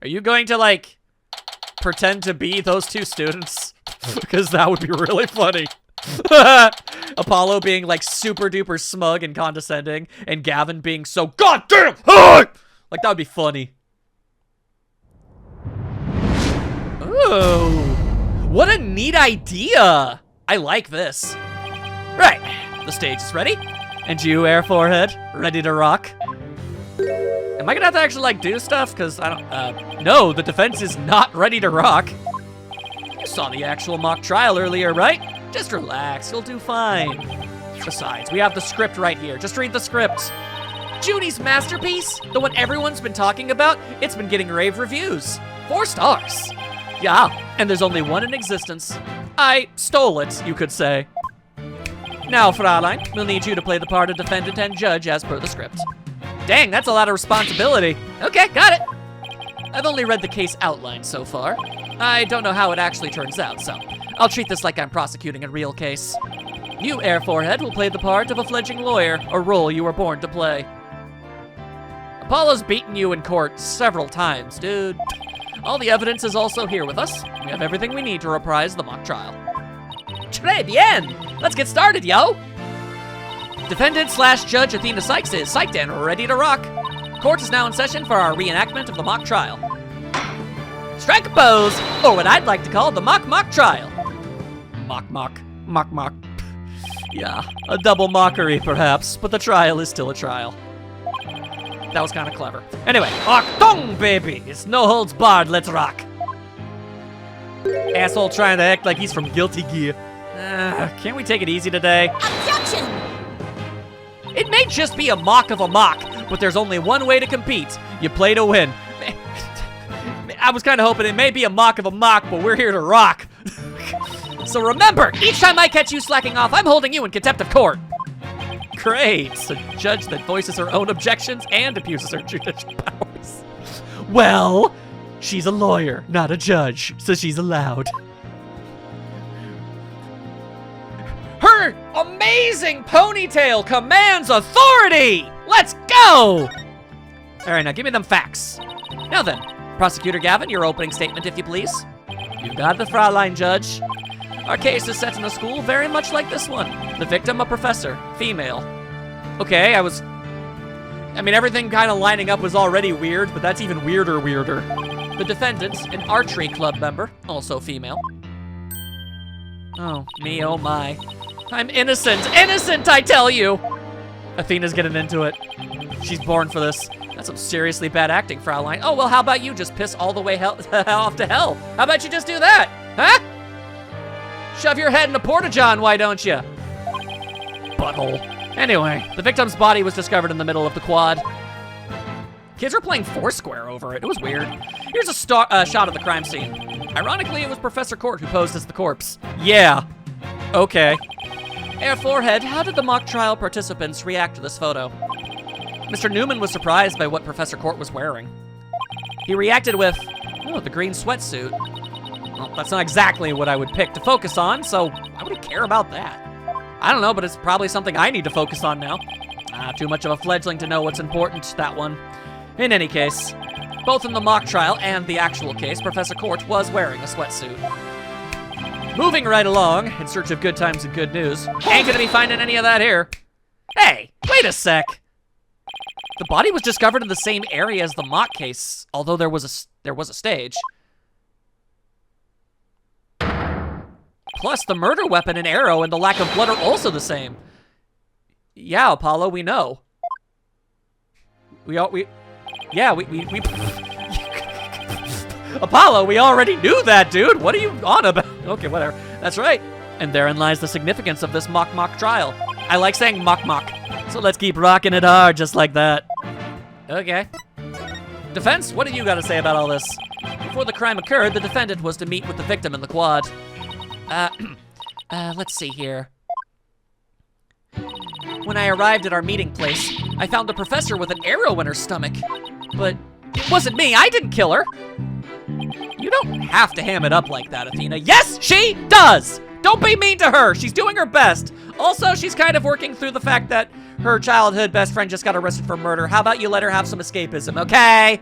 Are you going to, like, pretend to be those two students? Because that would be really funny. Apollo being, like, super duper smug and condescending, and Gavin being so goddamn high! Like, that would be funny. Ooh. What a neat idea! I like this. Right, the stage is ready. And you, Air Forehead, ready to rock? Am I gonna have to actually, like, do stuff? Because I don't, no, the defense is not ready to rock. You saw the actual mock trial earlier, right? Just relax, you'll do fine. Besides, we have the script right here. Just read the script. Judy's masterpiece, the one everyone's been talking about, it's been getting rave reviews. 4 stars. Yeah, and there's only one in existence. I stole it, you could say. Now, Fraulein, we'll need you to play the part of defendant and judge as per the script. Dang, that's a lot of responsibility. Okay, got it. I've only read the case outline so far. I don't know how it actually turns out, so I'll treat this like I'm prosecuting a real case. You, Air Forehead, will play the part of a fledgling lawyer, a role you were born to play. Apollo's beaten you in court several times, dude. All the evidence is also here with us. We have everything we need to reprise the mock trial. Très bien! Let's get started, yo! Defendant/Judge Athena Sykes is psyched and ready to rock. Court is now in session for our reenactment of the mock trial. Strike a pose, or what I'd like to call the mock trial. Mock. Yeah, a double mockery perhaps, but the trial is still a trial. That was kind of clever. Anyway, Achtung, baby! It's no holds barred, let's rock. Asshole trying to act like he's from Guilty Gear. Can't we take it easy today? Objection! It may just be a mock of a mock, but there's only one way to compete. You play to win. I was kind of hoping it may be a mock of a mock, but we're here to rock. So remember, each time I catch you slacking off, I'm holding you in contempt of court. Great, a judge that voices her own objections and abuses her judicial powers. Well, she's a lawyer, not a judge, so she's allowed. Her amazing ponytail commands authority! Let's go! All right, now give me them facts. Now then, Prosecutor Gavin, your opening statement, if you please. You got the Fraulein, Judge. Our case is set in a school very much like this one. The victim, a professor, female. Okay, I mean, everything kind of lining up was already weird, but that's even weirder. The defendant, an archery club member, also female. Oh, me, oh my. I'm innocent, I tell you! Athena's getting into it. She's born for this. That's some seriously bad acting, Fraulein. Oh, well, how about you just piss all the way off to hell? How about you just do that, huh? Shove your head in a porta-john, why don't you? Butthole. Anyway, the victim's body was discovered in the middle of the quad. Kids were playing Foursquare over it. It was weird. Here's a shot of the crime scene. Ironically, it was Professor Court who posed as the corpse. Yeah. Okay. Air Forehead, how did the mock trial participants react to this photo? Mr. Newman was surprised by what Professor Court was wearing. He reacted with, oh, the green sweatsuit. Well, that's not exactly what I would pick to focus on, so why would he care about that? I don't know, but it's probably something I need to focus on now. Too much of a fledgling to know what's important, that one. In any case, both in the mock trial and the actual case, Professor Court was wearing a sweatsuit. Moving right along, in search of good times and good news. Ain't gonna be finding any of that here. Hey, wait a sec. The body was discovered in the same area as the mock case, although there was a stage. Plus, the murder weapon and arrow and the lack of blood are also the same. Yeah, Apollo, we know. Apollo, we already knew that, dude. What are you on about? Okay, whatever. That's right. And therein lies the significance of this mock trial. I like saying mock. So let's keep rocking it hard just like that. Okay. Defense, what do you got to say about all this? Before the crime occurred, the defendant was to meet with the victim in the quad. Let's see here. When I arrived at our meeting place, I found the professor with an arrow in her stomach. But it wasn't me, I didn't kill her. You don't have to ham it up like that, Athena. Yes, she does! Don't be mean to her, she's doing her best. Also, she's kind of working through the fact that Her childhood best friend just got arrested for murder. How about you let her have some escapism, okay?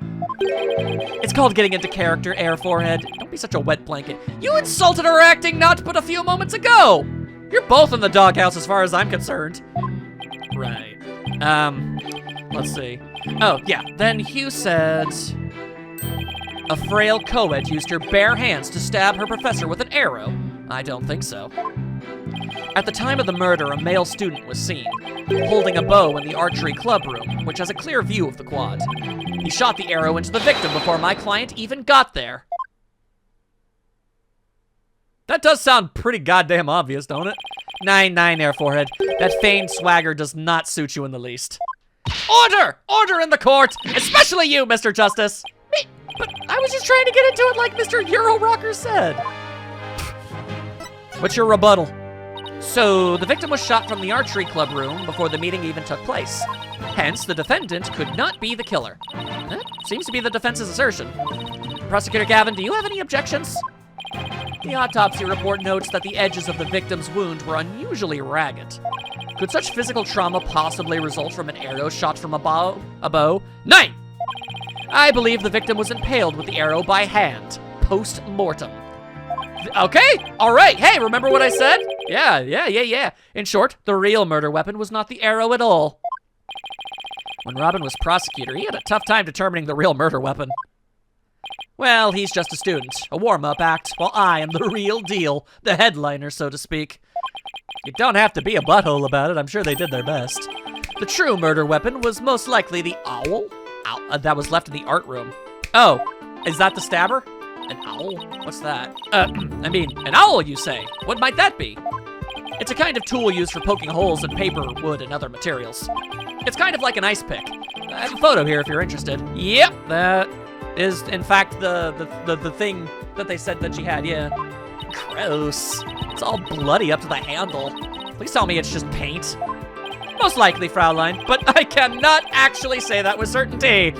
It's called getting into character, Air Forehead. Don't be such a wet blanket. You insulted her acting not but a few moments ago. You're both in the doghouse as far as I'm concerned. Right. Let's see. Oh, yeah. Then Hugh said... A frail co-ed used her bare hands to stab her professor with an arrow. I don't think so. At the time of the murder, a male student was seen, holding a bow in the archery club room, which has a clear view of the quad. He shot the arrow into the victim before my client even got there. That does sound pretty goddamn obvious, don't it? 9-9, Air Forehead. That feigned swagger does not suit you in the least. Order! Order in the court! Especially you, Mr. Justice! Me? But I was just trying to get into it like Mr. Euro Rocker said. What's your rebuttal? So, the victim was shot from the archery club room before the meeting even took place. Hence, the defendant could not be the killer. That seems to be the defense's assertion. Prosecutor Gavin, do you have any objections? The autopsy report notes that the edges of the victim's wound were unusually ragged. Could such physical trauma possibly result from an arrow shot from a bow? 9! I believe the victim was impaled with the arrow by hand, post-mortem. Okay, all right. Hey, remember what I said? Yeah. In short, the real murder weapon was not the arrow at all. When Robin was prosecutor, he had a tough time determining the real murder weapon. Well, he's just a student, a warm-up act, while I am the real deal, the headliner, so to speak. You don't have to be a butthole about it. I'm sure they did their best. The true murder weapon was most likely the owl that was left in the art room. Oh, is that the stabber? An owl? What's that? I mean, an owl, you say? What might that be? It's a kind of tool used for poking holes in paper, wood, and other materials. It's kind of like an ice pick. I have a photo here if you're interested. Yep, that is, in fact, the thing that they said that she had, yeah. Gross. It's all bloody up to the handle. Please tell me it's just paint. Most likely, Fraulein, but I cannot actually say that with certainty.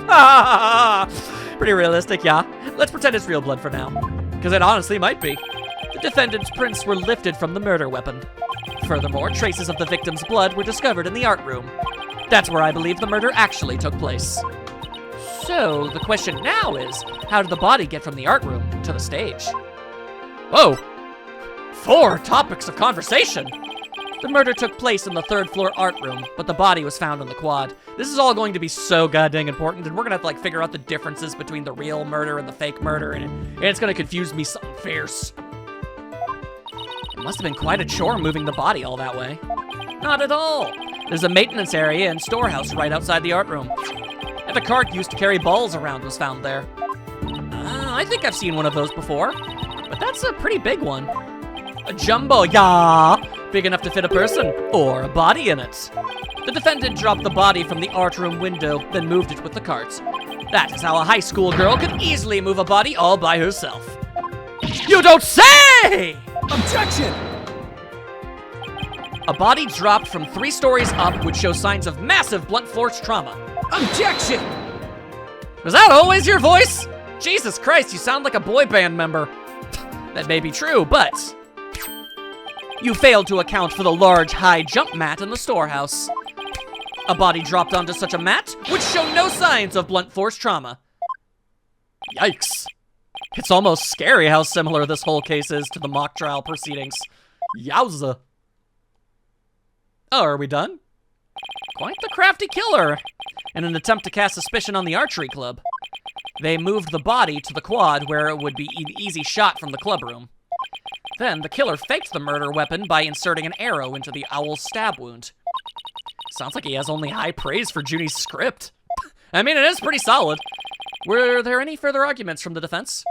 Pretty realistic, yeah. Let's pretend it's real blood for now, because it honestly might be. The defendant's prints were lifted from the murder weapon. Furthermore, traces of the victim's blood were discovered in the art room. That's where I believe the murder actually took place. So, the question now is, how did the body get from the art room to the stage? Whoa! 4 topics of conversation! The murder took place in the 3rd floor art room, but the body was found in the quad. This is all going to be so goddamn important, and we're gonna have to like figure out the differences between the real murder and the fake murder, and it's gonna confuse me something fierce. It must have been quite a chore moving the body all that way. Not at all. There's a maintenance area and storehouse right outside the art room. And a cart used to carry balls around was found there. I think I've seen one of those before, but that's a pretty big one. A jumbo, yeah! Big enough to fit a person, or a body in it. The defendant dropped the body from the art room window, then moved it with the cart. That is how a high school girl could easily move a body all by herself. You don't say! Objection! A body dropped from 3 stories up would show signs of massive blunt force trauma. Objection! Was that always your voice? Jesus Christ, you sound like a boy band member. That may be true, but you failed to account for the large high jump mat in the storehouse. A body dropped onto such a mat would show no signs of blunt force trauma. Yikes. It's almost scary how similar this whole case is to the mock trial proceedings. Yowza. Oh, are we done? Quite the crafty killer. In an attempt to cast suspicion on the archery club, they moved the body to the quad where it would be an easy shot from the club room. Then the killer faked the murder weapon by inserting an arrow into the owl's stab wound. Sounds like he has only high praise for Junie's script. I mean, it is pretty solid. Were there any further arguments from the defense?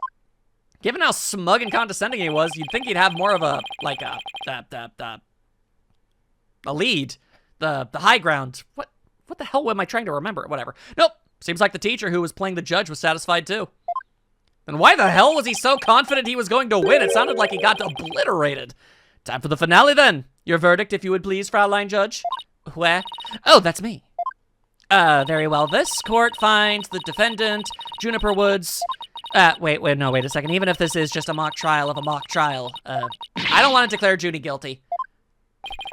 Given how smug and condescending he was, you'd think he'd have more of a, like a lead. The high ground. What the hell am I trying to remember? Whatever. Nope. Seems like the teacher who was playing the judge was satisfied too. Then why the hell was he so confident he was going to win? It sounded like he got obliterated. Time for the finale then. Your verdict, if you would please, Fraulein Judge. Where? Oh, that's me. Very well. This court finds the defendant, Juniper Woods. Wait a second. Even if this is just a mock trial of a mock trial, I don't want to declare Junie guilty.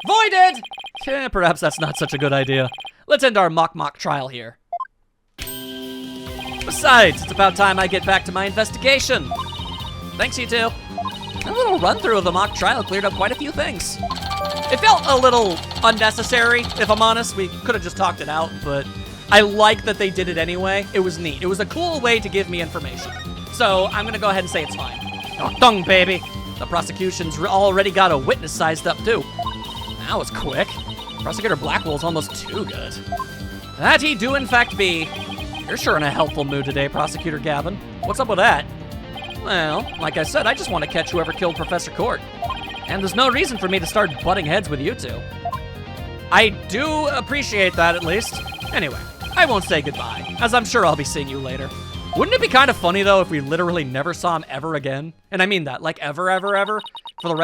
Voided! Perhaps that's not such a good idea. Let's end our mock trial here. Besides, it's about time I get back to my investigation. Thanks, you two. A little run-through of the mock trial cleared up quite a few things. It felt a little unnecessary, if I'm honest. We could have just talked it out, but I like that they did it anyway. It was neat. It was a cool way to give me information. So I'm gonna go ahead and say it's fine. Oh, dung, baby. The prosecution's already got a witness sized up, too. That was quick. Prosecutor Blackwell's almost too good. That he do in fact be. You're sure in a helpful mood today, Prosecutor Gavin. What's up with that? Well, like I said, I just want to catch whoever killed Professor Court. And there's no reason for me to start butting heads with you two. I do appreciate that, at least. Anyway, I won't say goodbye, as I'm sure I'll be seeing you later. Wouldn't it be kind of funny, though, if we literally never saw him ever again? And I mean that, like ever, ever, ever. For the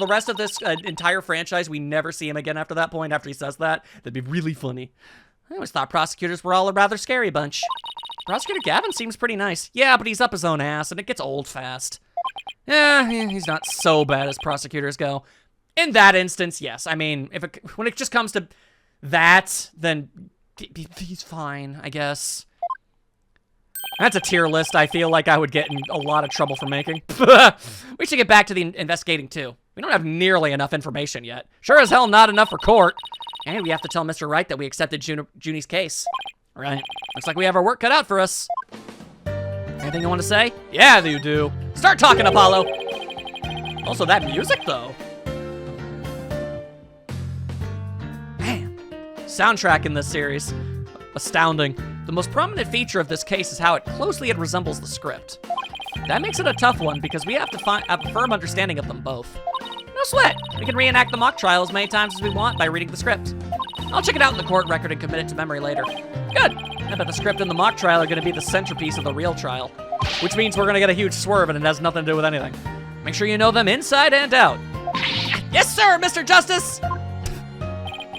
rest of this entire franchise, we never see him again after that point, after he says that. That'd be really funny. I always thought prosecutors were all a rather scary bunch. Prosecutor Gavin seems pretty nice. Yeah, but he's up his own ass, and it gets old fast. Yeah, he's not so bad as prosecutors go. In that instance, yes. I mean, when it just comes to that, then he's fine, I guess. That's a tier list I feel like I would get in a lot of trouble for making. We should get back to the investigating, too. We don't have nearly enough information yet. Sure as hell not enough for court. And we have to tell Mr. Wright that we accepted Junie's case. Right. Looks like we have our work cut out for us. Anything you want to say? Yeah, you do. Start talking, Apollo. Also, that music, though. Man. Soundtrack in this series. Astounding. The most prominent feature of this case is how closely it resembles the script. That makes it a tough one because we have to have a firm understanding of them both. No sweat. We can reenact the mock trial as many times as we want by reading the script. I'll check it out in the court record and commit it to memory later. Good. I bet the script and the mock trial are going to be the centerpiece of the real trial, which means we're going to get a huge swerve and it has nothing to do with anything. Make sure you know them inside and out. Yes, sir, Mr. Justice!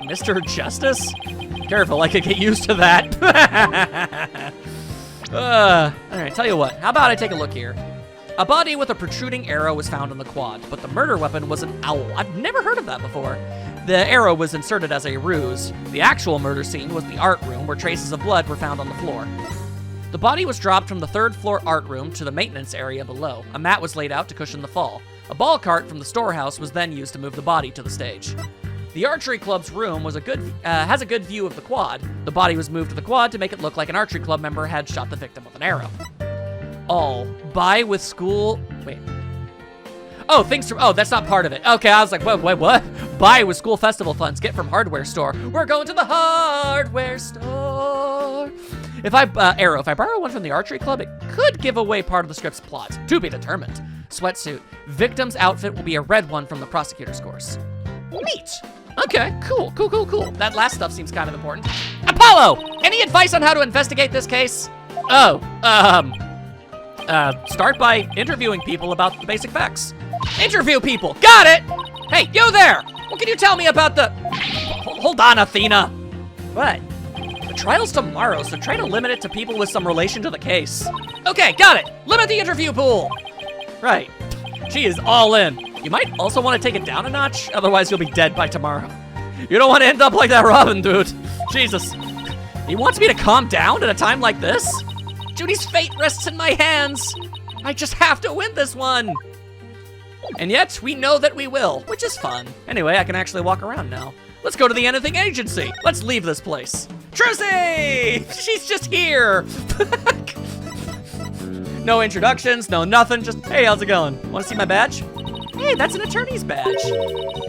Mr. Justice? Careful, I could get used to that. All right, tell you what. How about I take a look here? A body with a protruding arrow was found in the quad, but the murder weapon was an owl. I've never heard of that before. The arrow was inserted as a ruse. The actual murder scene was the art room, where traces of blood were found on the floor. The body was dropped from the third floor art room to the maintenance area below. A mat was laid out to cushion the fall. A ball cart from the storehouse was then used to move the body to the stage. The archery club's room was has a good view of the quad. The body was moved to the quad to make it look like an archery club member had shot the victim with an arrow. All. Buy with school... Wait. Oh, that's not part of it. Okay, I was like, wait, what? Buy with school festival funds. Get from hardware store. We're going to the hardware store. If I borrow one from the archery club, it could give away part of the script's plot. To be determined. Sweatsuit. Victim's outfit will be a red one from the prosecutor's course. Neat. Okay, cool. That last stuff seems kind of important. Apollo, any advice on how to investigate this case? Start by interviewing people about the basic facts. Interview people, got it! Hey, you there! What can you tell me about the... Hold on, Athena. What? The trial's tomorrow, so try to limit it to people with some relation to the case. Okay, got it. Limit the interview pool. Right. She is all in. You might also want to take it down a notch, otherwise you'll be dead by tomorrow. You don't want to end up like that Robin dude. Jesus. He wants me to calm down at a time like this? Judy's fate rests in my hands. I just have to win this one. And yet, we know that we will, which is fun. Anyway, I can actually walk around now. Let's go to the Anything Agency. Let's leave this place. Trucy! She's just here. No introductions, no nothing, just, hey, how's it going? Want to see my badge? Hey, that's an attorney's badge.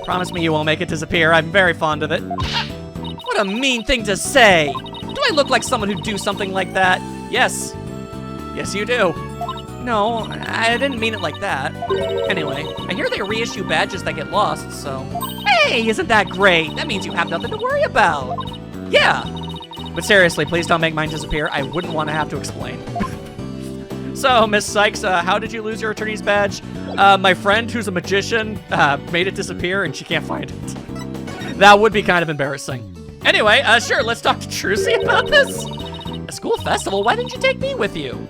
Promise me you won't make it disappear. I'm very fond of it. What a mean thing to say. Do I look like someone who'd do something like that? Yes. Yes, you do. No, I didn't mean it like that. Anyway, I hear they reissue badges that get lost, so... Hey, isn't that great? That means you have nothing to worry about. Yeah. But seriously, please don't make mine disappear. I wouldn't want to have to explain. So, Miss Sykes, how did you lose your attorney's badge? My friend, who's a magician, made it disappear and she can't find it. That would be kind of embarrassing. Anyway, sure, let's talk to Trucy about this. A school festival? Why didn't you take me with you?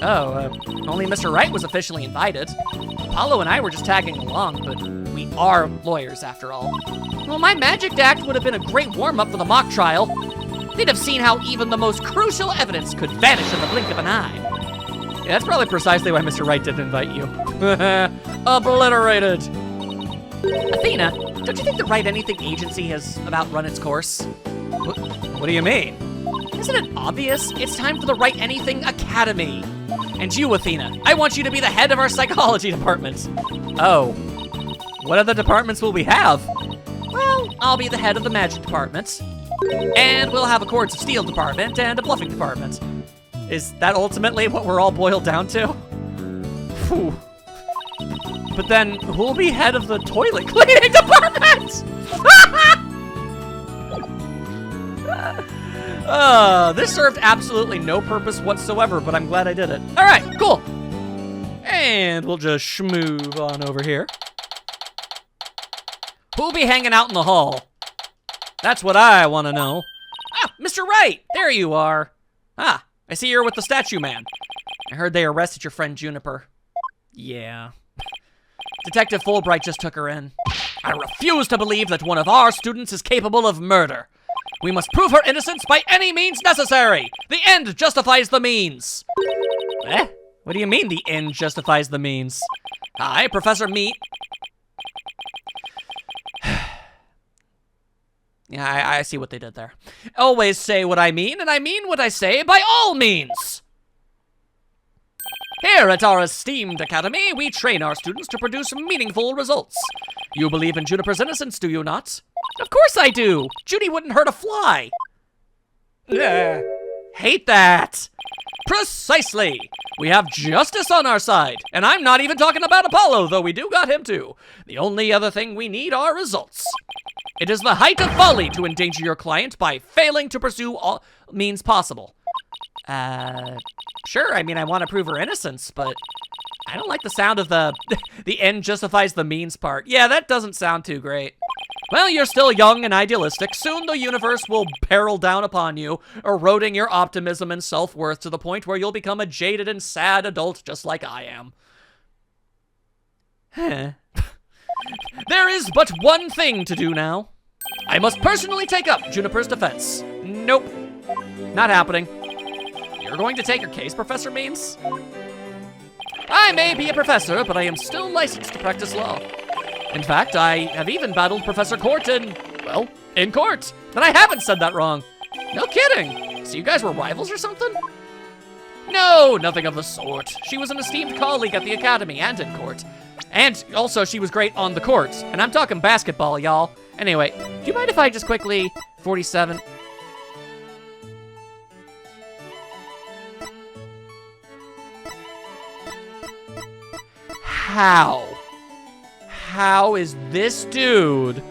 Oh, only Mr. Wright was officially invited. Apollo and I were just tagging along, but we are lawyers after all. Well, my magic act would have been a great warm-up for the mock trial. They'd have seen how even the most crucial evidence could vanish in the blink of an eye. Yeah, that's probably precisely why Mr. Wright didn't invite you. Obliterated. Athena, don't you think the Write Anything agency has about run its course? What do you mean? Isn't it obvious? It's time for the Write Anything Academy. And you, Athena, I want you to be the head of our psychology department. Oh. What other departments will we have? Well, I'll be the head of the magic department. And we'll have a Cords of Steel department and a bluffing department. Is that ultimately what we're all boiled down to? Phew. But then, who'll be head of the toilet cleaning department? This served absolutely no purpose whatsoever, but I'm glad I did it. All right, cool. And we'll just schmooze on over here. Who'll be hanging out in the hall? That's what I want to know. Ah, Mr. Wright, there you are. Ah, I see you're with the statue man. I heard they arrested your friend Juniper. Yeah. Detective Fulbright just took her in. I refuse to believe that one of our students is capable of murder. We must prove her innocence by any means necessary. The end justifies the means. Eh? What do you mean the end justifies the means? Hi, Professor Meat. Yeah, I see what they did there. Always say what I mean, and I mean what I say by all means. Here at our esteemed academy, we train our students to produce meaningful results. You believe in Juniper's innocence, do you not? Of course I do. Judy wouldn't hurt a fly. Hate that. Precisely. We have justice on our side, and I'm not even talking about Apollo, though we do got him too. The only other thing we need are results. It is the height of folly to endanger your client by failing to pursue all means possible. Sure, I mean, I want to prove her innocence, but I don't like the sound of the end justifies the means part. Yeah, that doesn't sound too great. Well, you're still young and idealistic. Soon the universe will barrel down upon you, eroding your optimism and self-worth to the point where you'll become a jaded and sad adult just like I am. There is but one thing to do now. I must personally take up Juniper's defense. Nope. Not happening. You're going to take her case, Professor Means? I may be a professor, but I am still licensed to practice law. In fact, I have even battled Professor Court in court. Then I haven't said that wrong. No kidding. So you guys were rivals or something? No, nothing of the sort. She was an esteemed colleague at the academy and in court. And also, she was great on the court. And I'm talking basketball, y'all. Anyway, do you mind if I just quickly... 47... How? How is this dude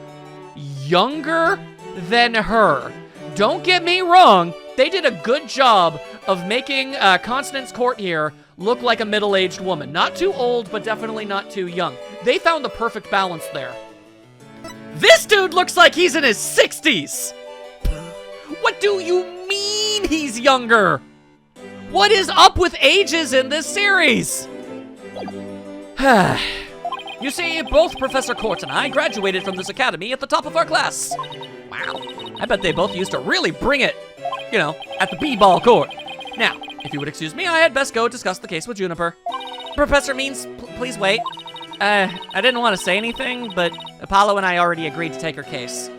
younger than her? Don't get me wrong, they did a good job of making Constance Court here look like a middle-aged woman. Not too old, but definitely not too young. They found the perfect balance there. This dude looks like he's in his 60s! What do you mean he's younger? What is up with ages in this series? You see, both Professor Court and I graduated from this academy at the top of our class. Wow, I bet they both used to really bring it, you know, at the b-ball court. Now, if you would excuse me, I had best go discuss the case with Juniper. Professor Means, please wait. I didn't want to say anything, but Apollo and I already agreed to take her case.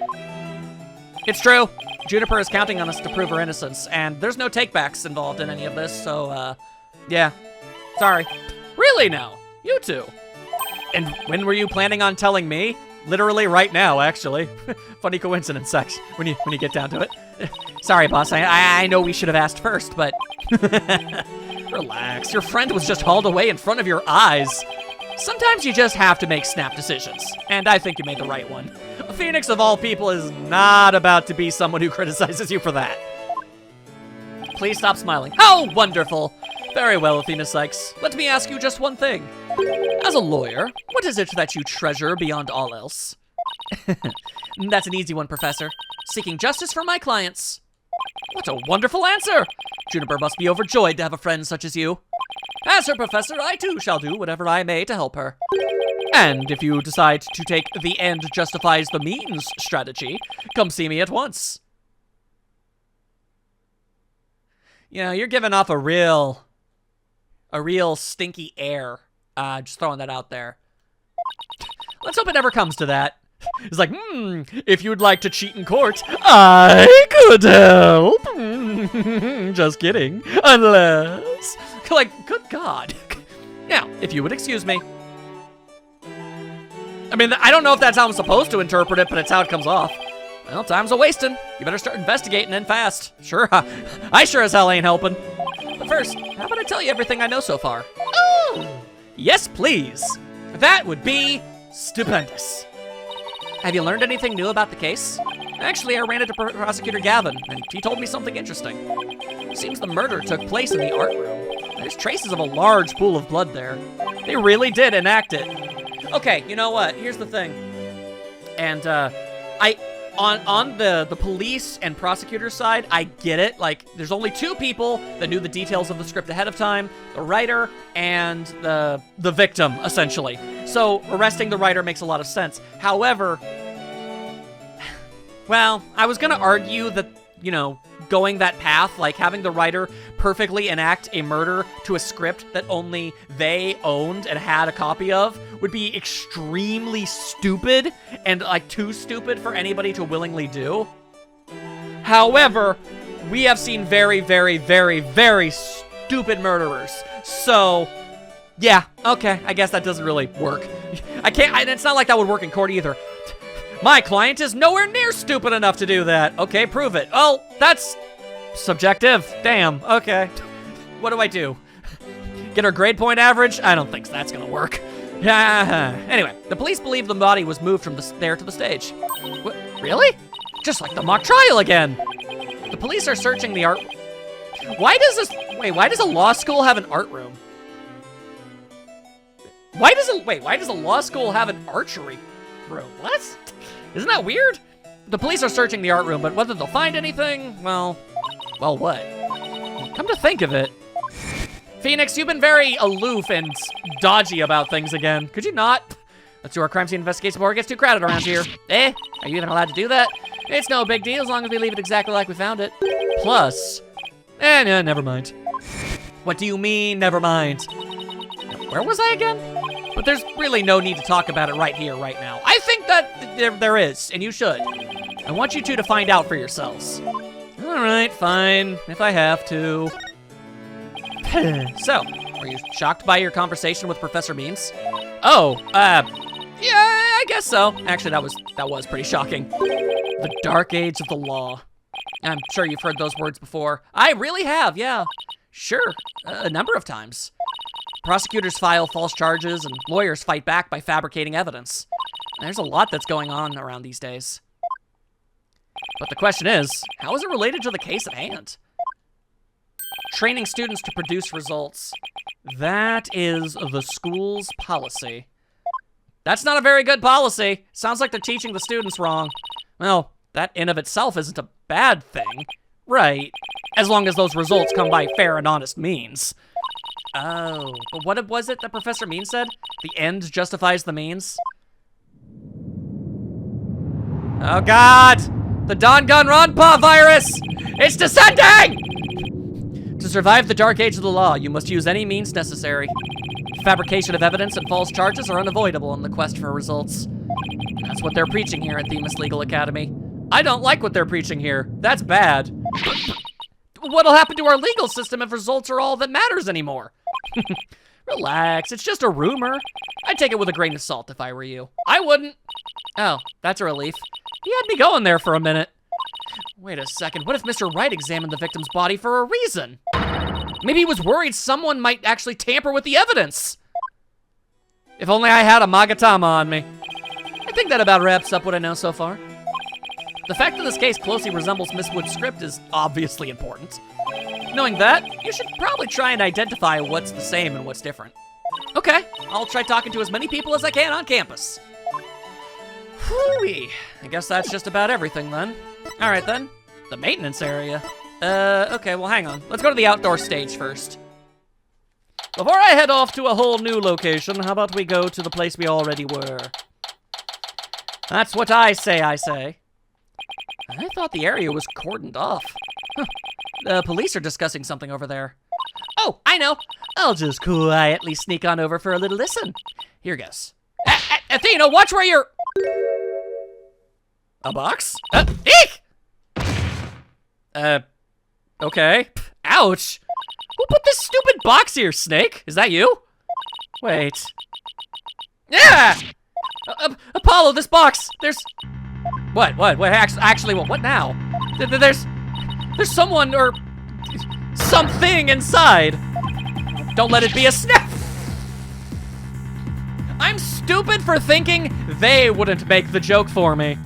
It's true. Juniper is counting on us to prove her innocence, and there's no takebacks involved in any of this, so, yeah. Sorry. Really now? You two? And when were you planning on telling me? Literally right now, actually. Funny coincidence, Sex, when you get down to it. Sorry, boss, I know we should have asked first, but... Relax, your friend was just hauled away in front of your eyes. Sometimes you just have to make snap decisions, and I think you made the right one. Phoenix, of all people, is not about to be someone who criticizes you for that. Please stop smiling. How wonderful! Very well, Athena Sykes. Let me ask you just one thing. As a lawyer, what is it that you treasure beyond all else? That's an easy one, Professor. Seeking justice for my clients. What a wonderful answer! Juniper must be overjoyed to have a friend such as you. As her professor, I too shall do whatever I may to help her. And if you decide to take the end justifies the means strategy, come see me at once. Yeah, you're giving off a real stinky air. Just throwing that out there. Let's hope it never comes to that. It's like, if you'd like to cheat in court, I could help. Just kidding. Unless... Like, good God. Now, if you would excuse me. I mean, I don't know if that's how I'm supposed to interpret it, but it's how it comes off. Well, time's a-wasting. You better start investigating and fast. Sure, I sure as hell ain't helping. But first, how about I tell you everything I know so far? Oh! Yes, please. That would be stupendous. Have you learned anything new about the case? Actually, I ran into Prosecutor Gavin, and he told me something interesting. Seems the murder took place in the art room. There's traces of a large pool of blood there. They really did enact it. Okay, you know what? Here's the thing. And, on the police and prosecutor side, I get it. Like, there's only two people that knew the details of the script ahead of time, the writer and the victim, essentially. So arresting the writer makes a lot of sense. However, well, I was gonna argue that, you know, going that path, like having the writer perfectly enact a murder to a script that only they owned and had a copy of would be extremely stupid and like too stupid for anybody to willingly do. However, we have seen very, very, very, very stupid murderers. So, yeah, okay, I guess that doesn't really work. It's not like that would work in court either. My client is nowhere near stupid enough to do that. Okay, prove it. Well, that's subjective. Damn, okay. What do I do? Get her grade point average? I don't think that's gonna work. Anyway, the police believe the body was moved from there to the stage. What? Really? Just like the mock trial again. The police are searching the art... Why does a law school have an art room? Why does a law school have an archery room? What? Isn't that weird? The police are searching the art room, but whether they'll find anything, well, what? Come to think of it, Phoenix, you've been very aloof and dodgy about things again. Could you not? Let's do our crime scene investigation before it gets too crowded around here. Are you even allowed to do that? It's no big deal as long as we leave it exactly like we found it. Plus, no, never mind. What do you mean, never mind? Where was I again? But there's really no need to talk about it right here, right now. I think that there is, and you should. I want you two to find out for yourselves. All right, fine, if I have to. So, were you shocked by your conversation with Professor Beans? Oh, yeah, I guess so. Actually, that was pretty shocking. The dark age of the law. I'm sure you've heard those words before. I really have, yeah. Sure, a number of times. Prosecutors file false charges and lawyers fight back by fabricating evidence. There's a lot that's going on around these days. But the question is, how is it related to the case at hand? Training students to produce results. That is the school's policy. That's not a very good policy. Sounds like they're teaching the students wrong. Well, that in of itself isn't a bad thing. Right. As long as those results come by fair and honest means. Oh, but what was it that Professor Mean said? The end justifies the means? Oh God! The Danganronpa virus! It's descending! To survive the dark age of the law, you must use any means necessary. Fabrication of evidence and false charges are unavoidable in the quest for results. That's what they're preaching here at Themis Legal Academy. I don't like what they're preaching here. That's bad. What'll happen to our legal system if results are all that matters anymore? Relax, it's just a rumor. I'd take it with a grain of salt if I were you. I wouldn't. Oh, that's a relief. He had me going there for a minute. Wait a second, what if Mr. Wright examined the victim's body for a reason? Maybe he was worried someone might actually tamper with the evidence. If only I had a Magatama on me. I think that about wraps up what I know so far. The fact that this case closely resembles Miss Wood's script is obviously important. Knowing that, you should probably try and identify what's the same and what's different. Okay, I'll try talking to as many people as I can on campus. Whew-wee. I guess that's just about everything then. All right then, the maintenance area. Okay, well hang on. Let's go to the outdoor stage first. Before I head off to a whole new location, how about we go to the place we already were? That's what I say. I thought the area was cordoned off. Huh. The police are discussing something over there. Oh, I know. I'll just quietly sneak on over for a little listen. Here goes. Athena, watch where you're... A box? Eek! Okay. Ouch. Who put this stupid box here, Snake? Is that you? Wait. Yeah! Apollo, this box, there's... What, actually, what now? There's someone or something inside. Don't let it be a snake. I'm stupid for thinking they wouldn't make the joke for me.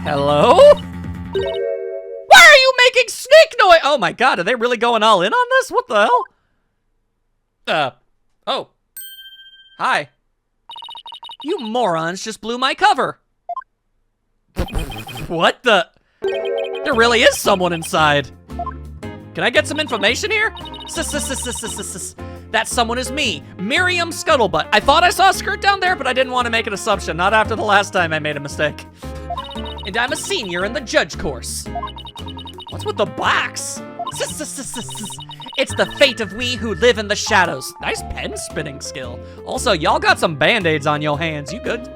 Hello? Why are you making snake noise? Oh my god, are they really going all in on this? What the hell? Oh. Hi. You morons just blew my cover. What the? There really is someone inside. Can I get some information here? That someone is me, Miriam Scuttlebutt. I thought I saw a skirt down there, but I didn't want to make an assumption. Not after the last time I made a mistake. And I'm a senior in the judge course. What's with the box? It's the fate of we who live in the shadows. Nice pen spinning skill. Also, y'all got some band-aids on your hands. You good?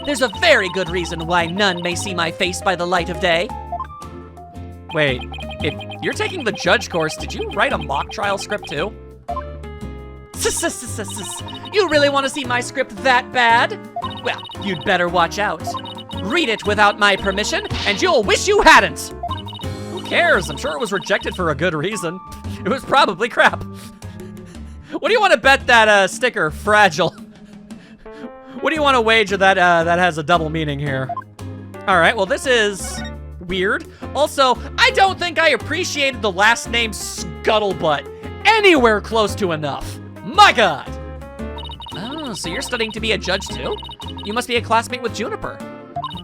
There's a very good reason why none may see my face by the light of day. Wait, if you're taking the judge course, did you write a mock trial script too? You really want to see my script that bad? Well, you'd better watch out. Read it without my permission, and you'll wish you hadn't. Who cares? I'm sure it was rejected for a good reason. It was probably crap. What do you want to bet that sticker, fragile? What do you want to wager that that has a double meaning here? All right, well, this is weird. Also, I don't think I appreciated the last name Scuttlebutt anywhere close to enough. My God. Oh, so you're studying to be a judge too? You must be a classmate with Juniper.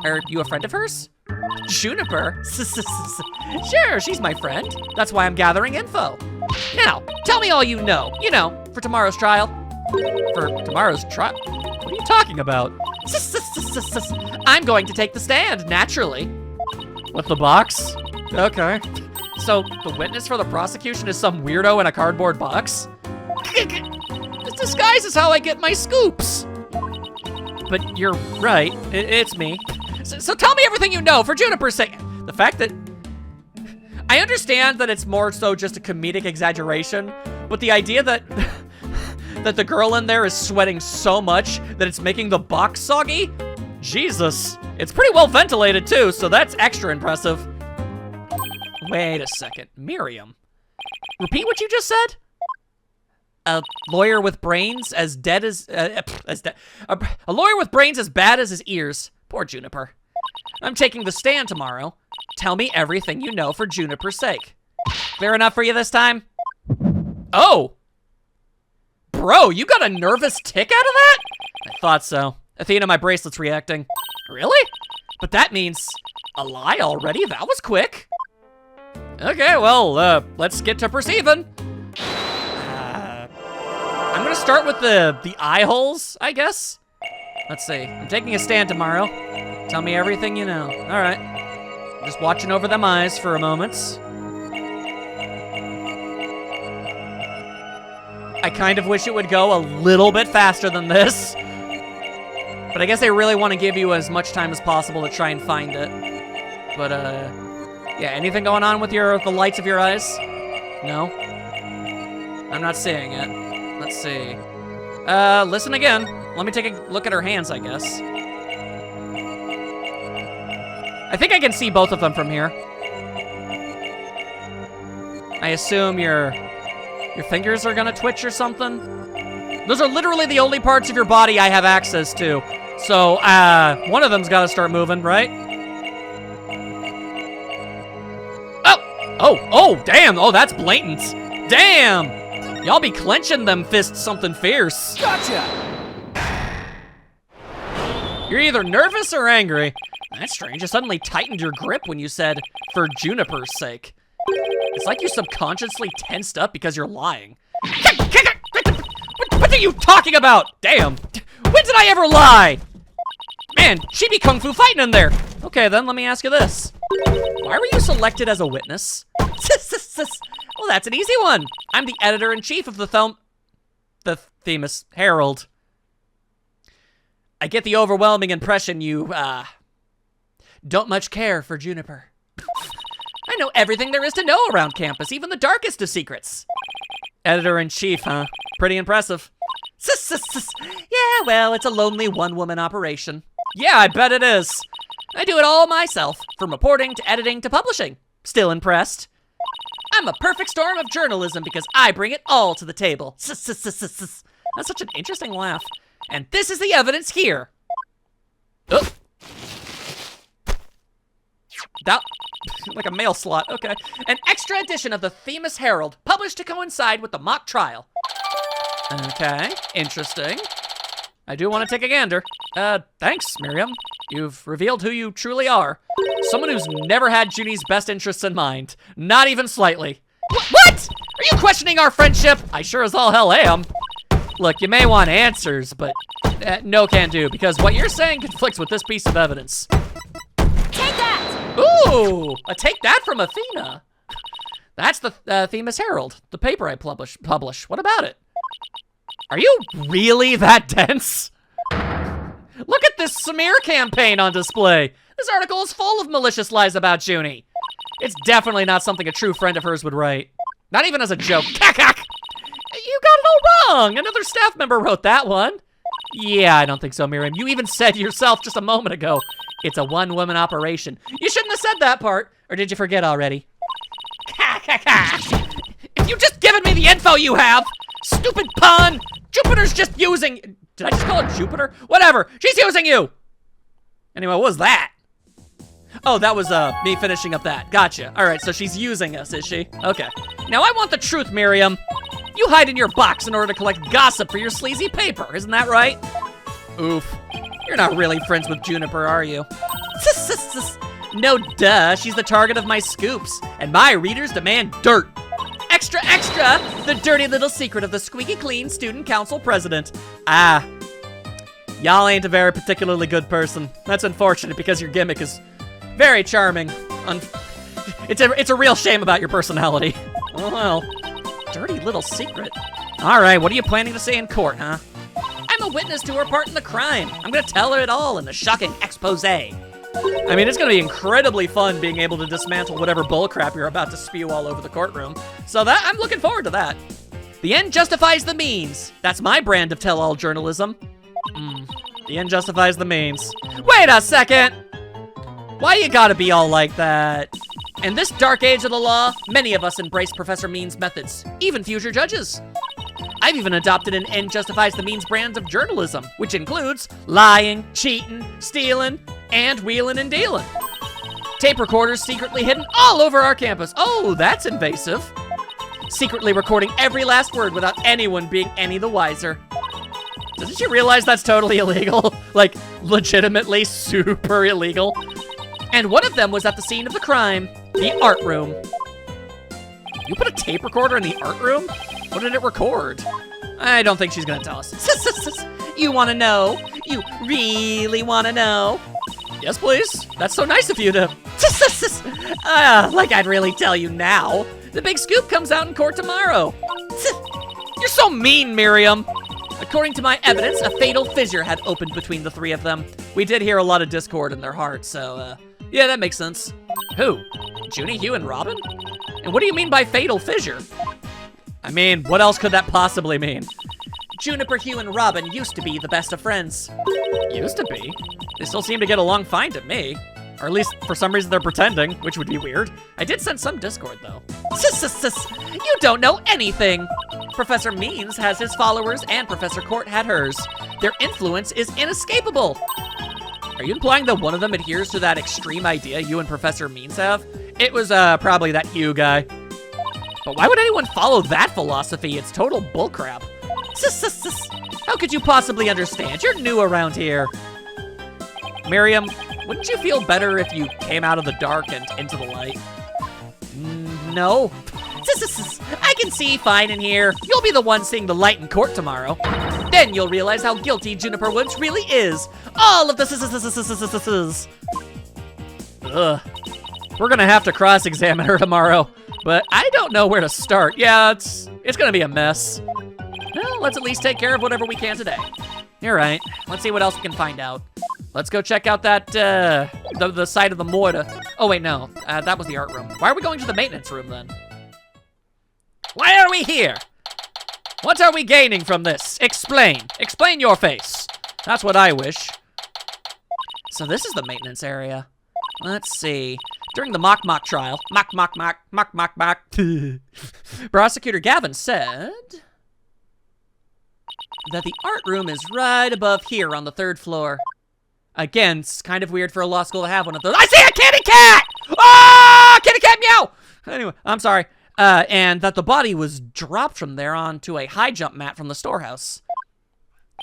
Are you a friend of hers? Juniper? Sure, she's my friend. That's why I'm gathering info. Now, tell me all you know. You know, for tomorrow's trial. For tomorrow's trial? What are you talking about? I'm going to take the stand, naturally. With the box? Okay. So, the witness for the prosecution is some weirdo in a cardboard box? This disguise is how I get my scoops. But you're right, it's me. So tell me everything you know, for Juniper's sake. The fact that... I understand that it's more so just a comedic exaggeration, but the idea that... that the girl in there is sweating so much that it's making the box soggy? Jesus. It's pretty well ventilated too, so that's extra impressive. Wait a second, Miriam. Repeat what you just said? A lawyer with brains as dead as... a lawyer with brains as bad as his ears. Poor Juniper. I'm taking the stand tomorrow. Tell me everything you know for Juniper's sake. Fair enough for you this time? Oh! Bro, you got a nervous tick out of that? I thought so. Athena, my bracelet's reacting. Really? But that means a lie already? That was quick. Okay, well, let's get to perceiving. I'm gonna start with the eye holes, I guess. Let's see. I'm taking a stand tomorrow. Tell me everything you know. All right. Just watching over them eyes for a moment. I kind of wish it would go a little bit faster than this. But I guess they really want to give you as much time as possible to try and find it. But, yeah, anything going on with the lights of your eyes? No? I'm not seeing it. Let's see. Listen again. Let me take a look at her hands, I guess. I think I can see both of them from here. I assume your fingers are gonna twitch or something? Those are literally the only parts of your body I have access to. So, one of them's gotta start moving, right? Oh, damn. Oh, that's blatant. Damn. Y'all be clenching them fists something fierce. Gotcha. You're either nervous or angry. That's strange. You suddenly tightened your grip when you said, for Juniper's sake. It's like you're subconsciously tensed up because you're lying. What are you talking about? Damn. When did I ever lie? Man, she'd be kung fu fighting in there. Okay, then let me ask you this. Why were you selected as a witness? Well, that's an easy one. I'm the editor-in-chief of the Themis Herald. I get the overwhelming impression you, don't much care for Juniper. I know everything there is to know around campus, even the darkest of secrets. Editor-in-chief, huh? Pretty impressive. Yeah, well, it's a lonely one-woman operation. Yeah, I bet it is. I do it all myself, from reporting to editing to publishing. Still impressed? I'm a perfect storm of journalism because I bring it all to the table. That's such an interesting laugh. And this is the evidence here. Oh. That, like a mail slot, okay. An extra edition of the Themis Herald, published to coincide with the mock trial. Okay, interesting. I do want to take a gander. Thanks, Miriam. You've revealed who you truly are. Someone who's never had Junie's best interests in mind. Not even slightly. What? Are you questioning our friendship? I sure as all hell am. Look, you may want answers, but no can do, because what you're saying conflicts with this piece of evidence. Take that! Ooh, a take that from Athena. That's the Themis Herald, the paper I publish. What about it? Are you really that dense? Look at this smear campaign on display. This article is full of malicious lies about Junie. It's definitely not something a true friend of hers would write. Not even as a joke. Kakak! You got it all wrong. Another staff member wrote that one. Yeah, I don't think so, Miriam. You even said yourself just a moment ago, it's a one-woman operation. You shouldn't have said that part, or did you forget already? If you just given me the info you have, stupid pun. Jupiter's just using, did I just call it Jupiter? Whatever, she's using you. Anyway, what was that? Oh, that was me finishing up that. Gotcha. All right, so she's using us, is she? Okay. Now I want the truth, Miriam. You hide in your box in order to collect gossip for your sleazy paper, isn't that right? Oof. You're not really friends with Juniper, are you? No duh, she's the target of my scoops, and my readers demand dirt. Extra, extra, the dirty little secret of the squeaky clean student council president. Ah, y'all ain't a very particularly good person. That's unfortunate because your gimmick is very charming. It's a real shame about your personality. Oh well, dirty little secret. All right, what are you planning to say in court, huh? I'm a witness to her part in the crime. I'm gonna tell her it all in a shocking expose. I mean, it's gonna be incredibly fun being able to dismantle whatever bullcrap you're about to spew all over the courtroom. So I'm looking forward to that. The end justifies the means. That's my brand of tell-all journalism. The end justifies the means. Wait a second! Why you gotta be all like that? In this dark age of the law, many of us embrace Professor Mean's methods, even future judges. I've even adopted an end justifies the means brand of journalism, which includes lying, cheating, stealing, and wheeling and dealing. Tape recorders secretly hidden all over our campus. Oh, that's invasive. Secretly recording every last word without anyone being any the wiser. Doesn't she realize that's totally illegal? Like, legitimately super illegal? And one of them was at the scene of the crime, the art room. You put a tape recorder in the art room? What did it record? I don't think she's gonna tell us. You wanna know? You really wanna know? Yes, please. That's so nice of you to... like I'd really tell you now. The big scoop comes out in court tomorrow. You're so mean, Miriam. According to my evidence, a fatal fissure had opened between the three of them. We did hear a lot of discord in their hearts, so, yeah, that makes sense. Who? Junie, Hugh, and Robin? And what do you mean by fatal fissure? I mean, what else could that possibly mean? Juniper, Hugh, and Robin used to be the best of friends. Used to be? They still seem to get along fine to me. Or at least, for some reason, they're pretending, which would be weird. I did sense some discord, though. You don't know anything! Professor Means has his followers, and Professor Court had hers. Their influence is inescapable. Are you implying that one of them adheres to that extreme idea you and Professor Means have? It was, probably that Hugh guy. But why would anyone follow that philosophy? It's total bullcrap. How could you possibly understand? You're new around here. Miriam, wouldn't you feel better if you came out of the dark and into the light? No. I can see fine in here. You'll be the one seeing the light in court tomorrow. Then you'll realize how guilty Juniper Woods really is. All of the Ugh. We're gonna have to cross-examine her tomorrow, but I don't know where to start. Yeah, it's gonna be a mess. Well, let's at least take care of whatever we can today. You're right. Let's see what else we can find out. Let's go check out that, the side of the mortar. Oh, wait, no. That was the art room. Why are we going to the maintenance room, then? Why are we here? What are we gaining from this? Explain. Explain your face. That's what I wish. So this is the maintenance area. Let's see. During the mock trial, mock. Prosecutor Gavin said that the art room is right above here on the 3rd floor. Again, it's kind of weird for a law school to have one of those. I see a kitty cat! Ah, kitty cat meow! Anyway, I'm sorry. And that the body was dropped from there onto a high jump mat from the storehouse.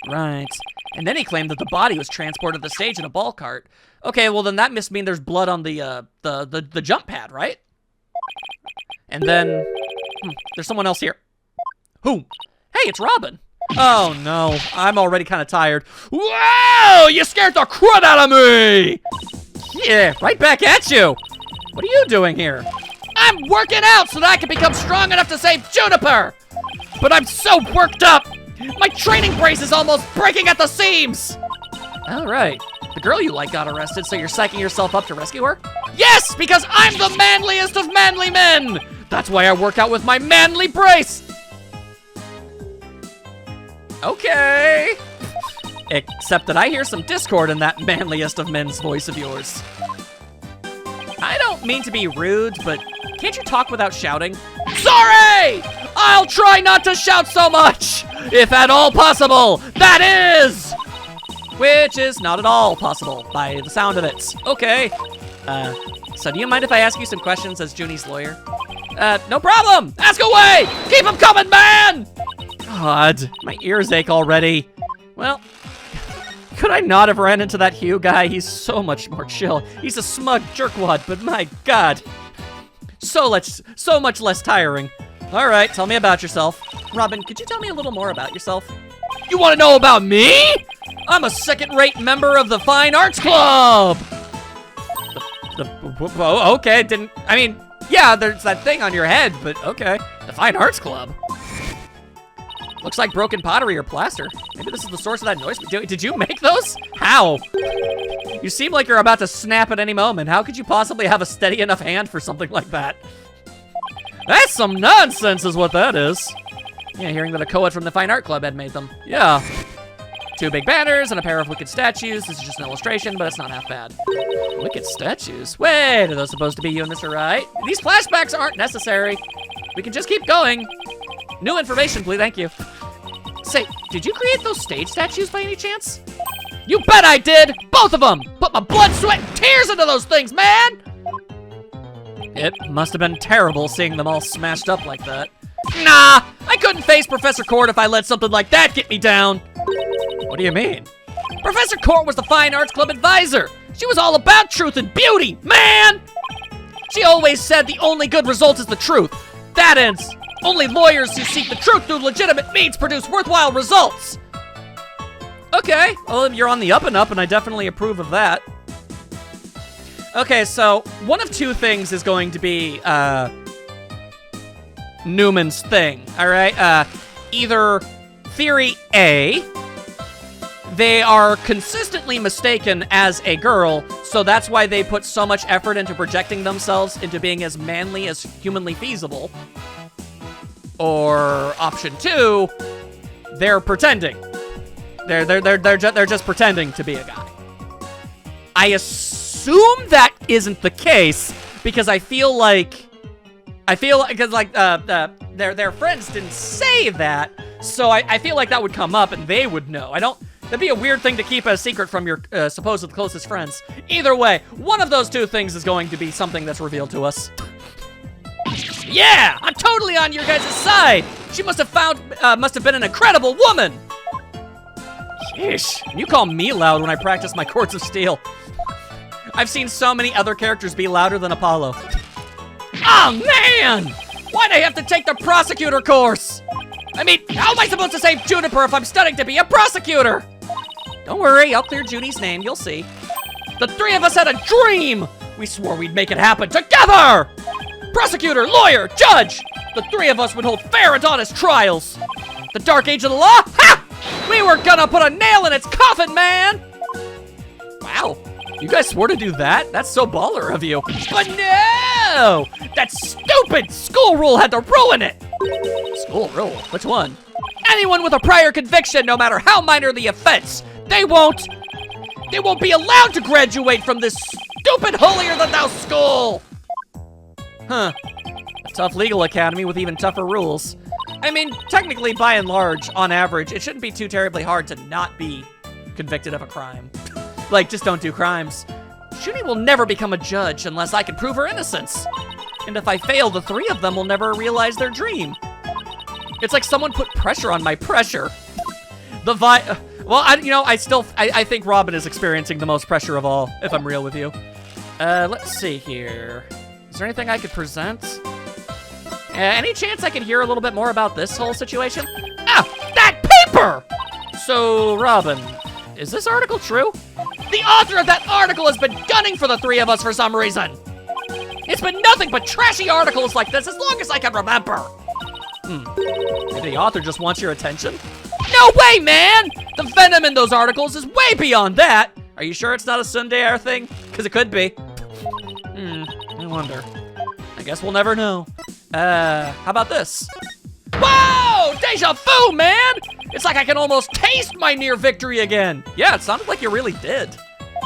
Right. And then he claimed that the body was transported to the stage in a ball cart. Okay, well then that must mean there's blood on the jump pad, right? And then there's someone else here. Who? Hey, it's Robin. Oh no, I'm already kind of tired. Whoa, you scared the crud out of me! Yeah, right back at you. What are you doing here? I'm working out so that I can become strong enough to save Juniper! But I'm so worked up! My training brace is almost breaking at the seams! All right, the girl you like got arrested, so you're psyching yourself up to rescue her? Yes, because I'm the manliest of manly men! That's why I work out with my manly brace! Okay. Except that I hear some discord in that manliest of men's voice of yours. I don't mean to be rude, but can't you talk without shouting? Sorry! I'll try not to shout so much, if at all possible. That is! Which is not at all possible, by the sound of it. Okay. So do you mind if I ask you some questions as Junie's lawyer? No problem! Ask away! Keep them coming, man! God, my ears ache already. Well, could I not have ran into that Hugh guy? He's so much more chill. He's a smug jerkwad, but my God. So much less tiring. All right, tell me about yourself. Robin, could you tell me a little more about yourself? You want to know about me? I'm a second-rate member of the Fine Arts Club. Okay, yeah, there's that thing on your head, but okay. The Fine Arts Club. Looks like broken pottery or plaster. Maybe this is the source of that noise. Did you make those? How? You seem like you're about to snap at any moment. How could you possibly have a steady enough hand for something like that? That's some nonsense is what that is. Yeah, hearing that a co-ed from the Fine Art Club had made them. Yeah. 2 big banners and a pair of wicked statues. This is just an illustration, but it's not half bad. Wicked statues? Wait, are those supposed to be you and Mr. Right? These flashbacks aren't necessary. We can just keep going. New information, please, thank you. Say, did you create those stage statues by any chance? You bet I did! Both of them! Put my blood, sweat, and tears into those things, man! It must have been terrible seeing them all smashed up like that. Nah, I couldn't face Professor Court if I let something like that get me down. What do you mean? Professor Court was the Fine Arts Club advisor. She was all about truth and beauty, man! She always said the only good result is the truth. That ends. Only lawyers who seek the truth through legitimate means produce worthwhile results. Okay, well, you're on the up and up, and I definitely approve of that. Okay, so one of 2 things is going to be Newman's thing, all right? Either theory A, they are consistently mistaken as a girl, so that's why they put so much effort into projecting themselves into being as manly as humanly feasible. Or option 2, they're pretending. They're just pretending to be a guy. I assume that isn't the case because I feel like because their friends didn't say that, so I feel like that would come up and they would know. That'd be a weird thing to keep a secret from your supposed closest friends. Either way, one of those 2 things is going to be something that's revealed to us. Yeah, I'm totally on your guys' side. She must have been an incredible woman. Yeesh, you call me loud when I practice my chords of steel. I've seen so many other characters be louder than Apollo. Oh man! Why'd I have to take the prosecutor course? I mean, how am I supposed to save Juniper if I'm studying to be a prosecutor? Don't worry, I'll clear Junie's name, you'll see. The three of us had a dream! We swore we'd make it happen together! Prosecutor, lawyer, judge! The three of us would hold fair and honest trials. The dark age of the law? Ha! We were gonna put a nail in its coffin, man! Wow, you guys swore to do that? That's so baller of you. But no! That stupid school rule had to ruin it! School rule? Which one? Anyone with a prior conviction, no matter how minor the offense, they won't be allowed to graduate from this stupid holier-than-thou school! Huh. A tough legal academy with even tougher rules. I mean, technically, by and large, on average, it shouldn't be too terribly hard to not be convicted of a crime. Like, just don't do crimes. Junie will never become a judge unless I can prove her innocence. And if I fail, the three of them will never realize their dream. It's like someone put pressure on my pressure. Well, I think Robin is experiencing the most pressure of all, if I'm real with you. Let's see here. Is there anything I could present? Any chance I could hear a little bit more about this whole situation? Ah, that paper! So, Robin, is this article true? The author of that article has been gunning for the three of us for some reason. It's been nothing but trashy articles like this as long as I can remember. Maybe the author just wants your attention? No way, man! The venom in those articles is way beyond that. Are you sure it's not a Sundayar thing? Because it could be. I wonder. I guess we'll never know. How about this? Whoa! Deja vu, man! It's like I can almost taste my near victory again. Yeah, it sounded like you really did.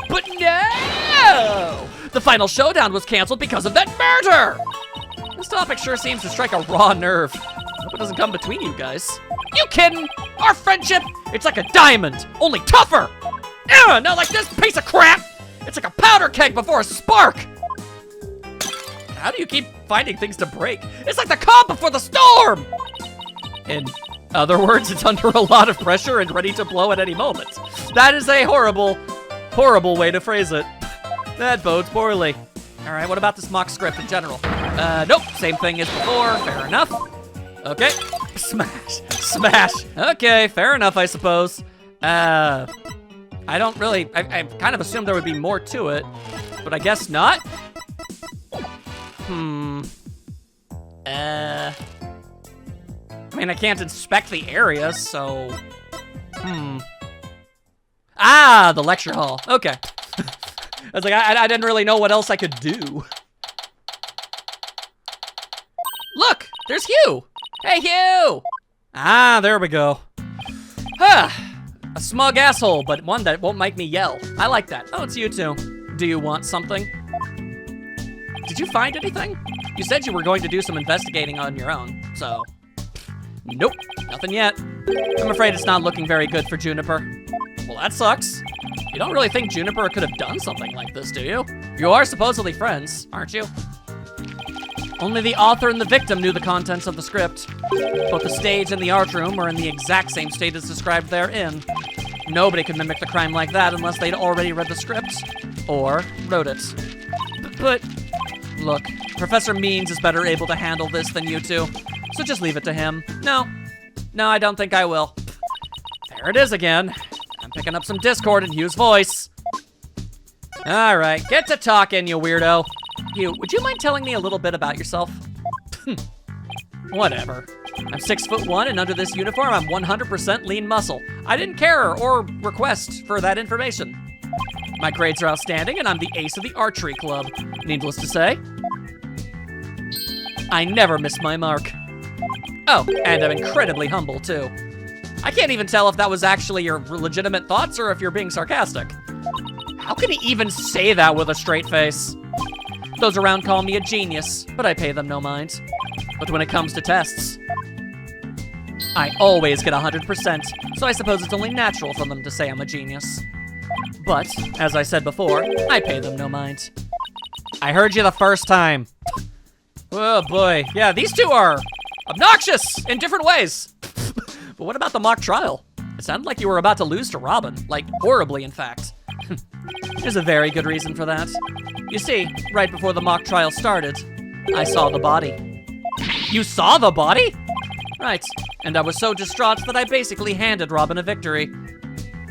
But no! The final showdown was canceled because of that murder! This topic sure seems to strike a raw nerve. I hope it doesn't come between you guys. You kidding? Our friendship, it's like a diamond, only tougher! Not like this piece of crap! It's like a powder keg before a spark! How do you keep finding things to break? It's like the calm before the storm! In other words, it's under a lot of pressure and ready to blow at any moment. That is a horrible, horrible way to phrase it. That bodes poorly. All right, what about this mock script in general? Nope, same thing as before, fair enough. Okay, smash. Okay, fair enough, I suppose. I kind of assumed there would be more to it, but I guess not. I mean, I can't inspect the area, so... Ah, the lecture hall. Okay. I was like, I didn't really know what else I could do. Look, there's Hugh. Hey, Hugh. Ah, there we go. A smug asshole, but one that won't make me yell. I like that. Oh, it's you too. Do you want something? Did you find anything? You said you were going to do some investigating on your own, so... Nope, nothing yet. I'm afraid it's not looking very good for Juniper. Well, that sucks. You don't really think Juniper could have done something like this, do you? You are supposedly friends, aren't you? Only the author and the victim knew the contents of the script. Both the stage and the art room were in the exact same state as described therein. Nobody could mimic the crime like that unless they'd already read the script or wrote it. But look, Professor Means is better able to handle this than you two, so just leave it to him. No, I don't think I will. There it is again. I'm picking up some discord in Hugh's voice. All right, get to talking, you weirdo. Hugh, would you mind telling me a little bit about yourself? Whatever. I'm 6'1", and under this uniform, I'm 100% lean muscle. I didn't care or request for that information. My grades are outstanding, and I'm the ace of the archery club. Needless to say, I never miss my mark. Oh, and I'm incredibly humble, too. I can't even tell if that was actually your legitimate thoughts or if you're being sarcastic. How can he even say that with a straight face? Those around call me a genius, but I pay them no mind. But when it comes to tests, I always get 100%, so I suppose it's only natural for them to say I'm a genius. But, as I said before, I pay them no mind. I heard you the first time. Oh boy, yeah, these two are obnoxious in different ways. But what about the mock trial? It sounded like you were about to lose to Robin, like horribly in fact. There's a very good reason for that. You see, right before the mock trial started, I saw the body. You saw the body? Right. And I was so distraught that I basically handed Robin a victory.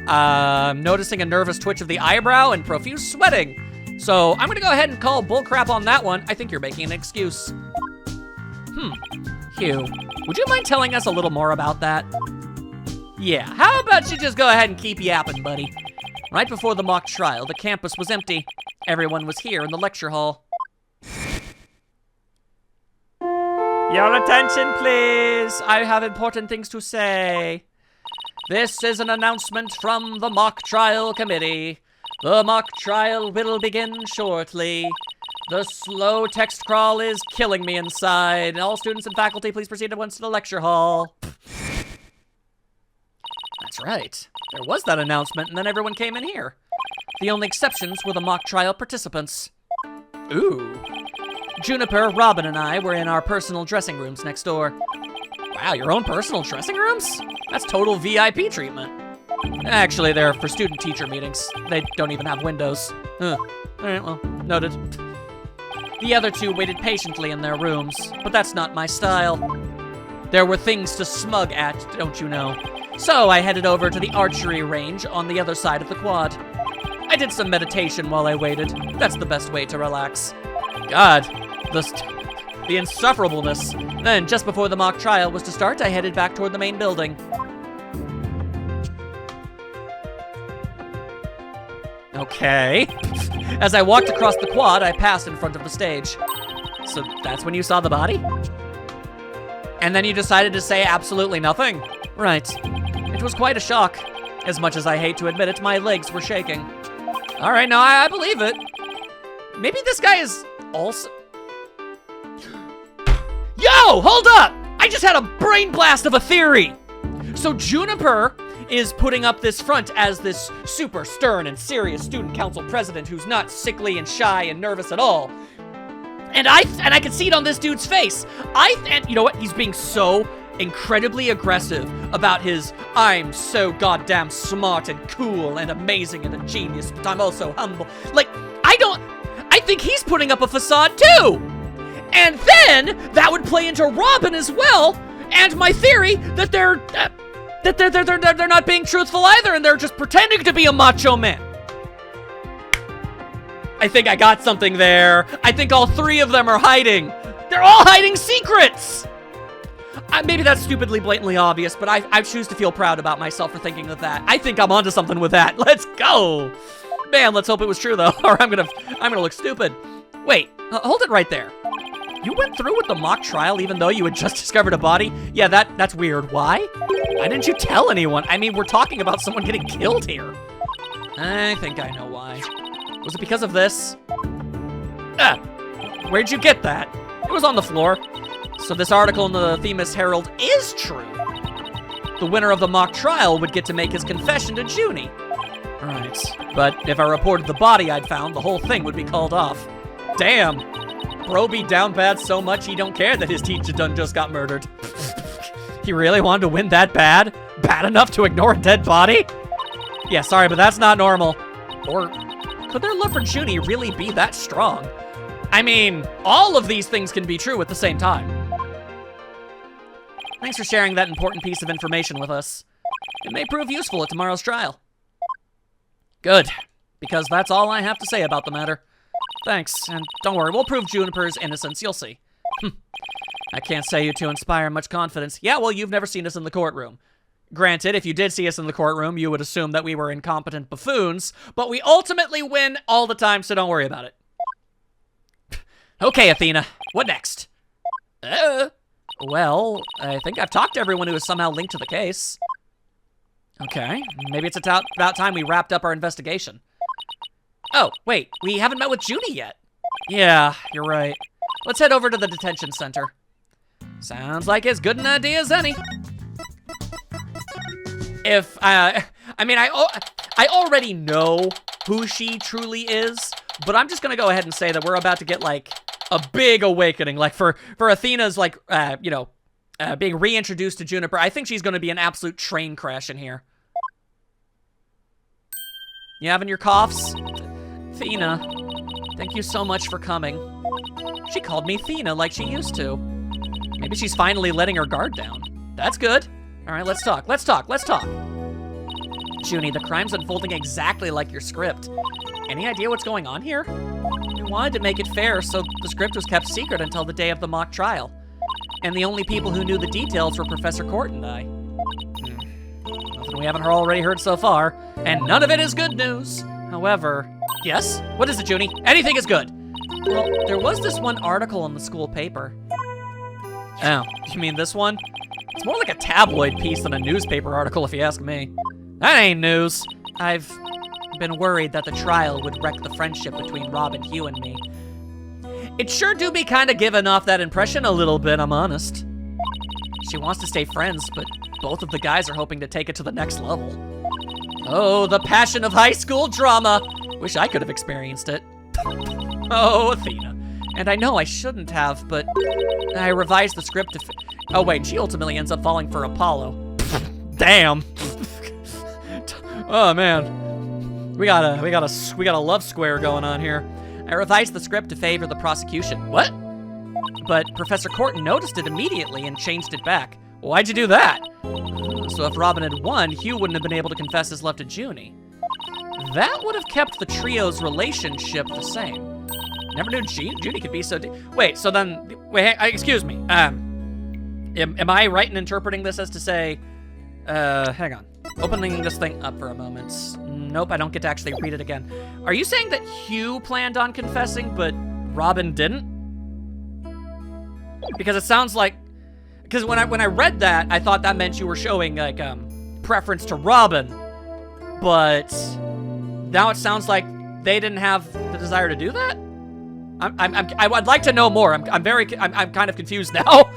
Noticing a nervous twitch of the eyebrow and profuse sweating. So I'm gonna go ahead and call bullcrap on that one. I think you're making an excuse. Hugh, would you mind telling us a little more about that? Yeah, how about you just go ahead and keep yapping, buddy? Right before the mock trial, the campus was empty. Everyone was here in the lecture hall. Your attention, please. I have important things to say. This is an announcement from the mock trial committee. The mock trial will begin shortly. The slow text crawl is killing me inside. All students and faculty, please proceed at once to the lecture hall. That's right. There was that announcement, and then everyone came in here. The only exceptions were the mock trial participants. Ooh. Juniper, Robin, and I were in our personal dressing rooms next door. Wow, your own personal dressing rooms? That's total VIP treatment. Actually, they're for student-teacher meetings. They don't even have windows. All right, well, noted. The other two waited patiently in their rooms, but that's not my style. There were things to smug at, don't you know? So I headed over to the archery range on the other side of the quad. I did some meditation while I waited. That's the best way to relax. God, the insufferableness. Then, just before the mock trial was to start, I headed back toward the main building. Okay. As I walked across the quad, I passed in front of the stage. So that's when you saw the body? And then you decided to say absolutely nothing? Right. It was quite a shock. As much as I hate to admit it, my legs were shaking. All right, no, I believe it. Maybe this guy is also... Yo, hold up! I just had a brain blast of a theory. So Juniper is putting up this front as this super stern and serious student council president who's not sickly and shy and nervous at all. And I can see it on this dude's face. And you know what? He's being so incredibly aggressive about his, I'm so goddamn smart and cool and amazing and a genius, but I'm also humble. Like, I think he's putting up a facade too. And then that would play into Robin as well, and my theory that they're not being truthful either, and they're just pretending to be a macho man. I think I got something there. I think all three of them are hiding. They're all hiding secrets. Maybe that's stupidly blatantly obvious, but I choose to feel proud about myself for thinking of that. I think I'm onto something with that. Let's go. Man, let's hope it was true though, or I'm gonna look stupid. Wait, hold it right there. You went through with the mock trial even though you had just discovered a body? Yeah, that's weird. Why? Why didn't you tell anyone? I mean, we're talking about someone getting killed here. I think I know why. Was it because of this? Where'd you get that? It was on the floor. So this article in the Themis Herald is true. The winner of the mock trial would get to make his confession to Junie. Right, but if I reported the body I'd found, the whole thing would be called off. Damn. Bro be down bad so much he don't care that his teacher done just got murdered. He really wanted to win that bad? Bad enough to ignore a dead body? Yeah, sorry, but that's not normal. Or could their love for Junie really be that strong? I mean, all of these things can be true at the same time. Thanks for sharing that important piece of information with us. It may prove useful at tomorrow's trial. Good, because that's all I have to say about the matter. Thanks, and don't worry, we'll prove Juniper's innocence, you'll see. I can't say you to inspire much confidence. Yeah, well, you've never seen us in the courtroom. Granted, if you did see us in the courtroom, you would assume that we were incompetent buffoons, but we ultimately win all the time, so don't worry about it. Okay, Athena, what next? Well, I think I've talked to everyone who is somehow linked to the case. Okay, maybe it's about time we wrapped up our investigation. Oh, wait, we haven't met with Junie yet. Yeah, you're right. Let's head over to the detention center. Sounds like as good an idea as any. I already know who she truly is, but I'm just gonna go ahead and say that we're about to get, like, a big awakening. Like, for Athena's, like, being reintroduced to Juniper, I think she's gonna be an absolute train crash in here. You having your coughs? Athena, thank you so much for coming. She called me Athena like she used to. Maybe she's finally letting her guard down. That's good. All right, let's talk. Junie, the crime's unfolding exactly like your script. Any idea what's going on here? We wanted to make it fair, so the script was kept secret until the day of the mock trial. And the only people who knew the details were Professor Court and I. Nothing we haven't already heard so far, and none of it is good news. However, yes? What is it, Junie? Anything is good. Well, there was this one article in the school paper. Oh, you mean this one? It's more like a tabloid piece than a newspaper article, if you ask me. That ain't news. I've been worried that the trial would wreck the friendship between Rob and Hugh and me. It sure do be kind of giving off that impression a little bit, I'm honest. She wants to stay friends, but both of the guys are hoping to take it to the next level. Oh, the passion of high school drama. Wish I could have experienced it. Oh, Athena. And I know I shouldn't have, but I revised the script to oh wait, she ultimately ends up falling for Apollo. Damn. Oh man. We got a love square going on here. I revised the script to favor the prosecution. What? But Professor Corton noticed it immediately and changed it back. Why'd you do that? So if Robin had won, Hugh wouldn't have been able to confess his love to Junie. That would have kept the trio's relationship the same. Never knew Junie could be so wait, so then, wait, excuse me. Am I right in interpreting this as to say, hang on. Opening this thing up for a moment. Nope, I don't get to actually read it again. Are you saying that Hugh planned on confessing, but Robin didn't? Because it sounds like, because when I read that, I thought that meant you were showing like preference to Robin, but now it sounds like they didn't have the desire to do that. I'd like to know more. I'm kind of confused now.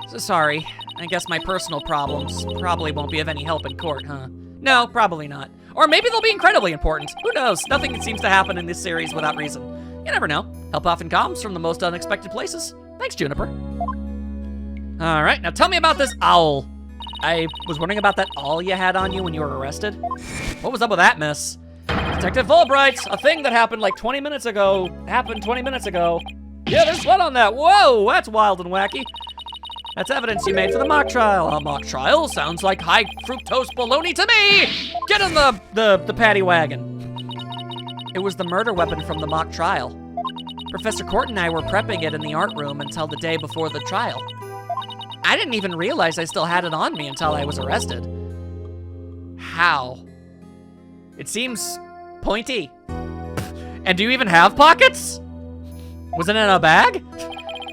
So sorry. I guess my personal problems probably won't be of any help in court, huh? No, probably not. Or maybe they'll be incredibly important. Who knows? Nothing seems to happen in this series without reason. You never know. Help often comes from the most unexpected places. Thanks, Juniper. All right, now tell me about this owl. I was wondering about that owl you had on you when you were arrested. What was up with that, miss? Detective Fulbright, a thing that happened like 20 minutes ago. Happened 20 minutes ago. Yeah, there's blood on that. Whoa, that's wild and wacky. That's evidence you made for the mock trial. A mock trial sounds like high fructose baloney to me! Get in the paddy wagon. It was the murder weapon from the mock trial. Professor Court and I were prepping it in the art room until the day before the trial. I didn't even realize I still had it on me until I was arrested. How? It seems pointy. And do you even have pockets? Was it in a bag?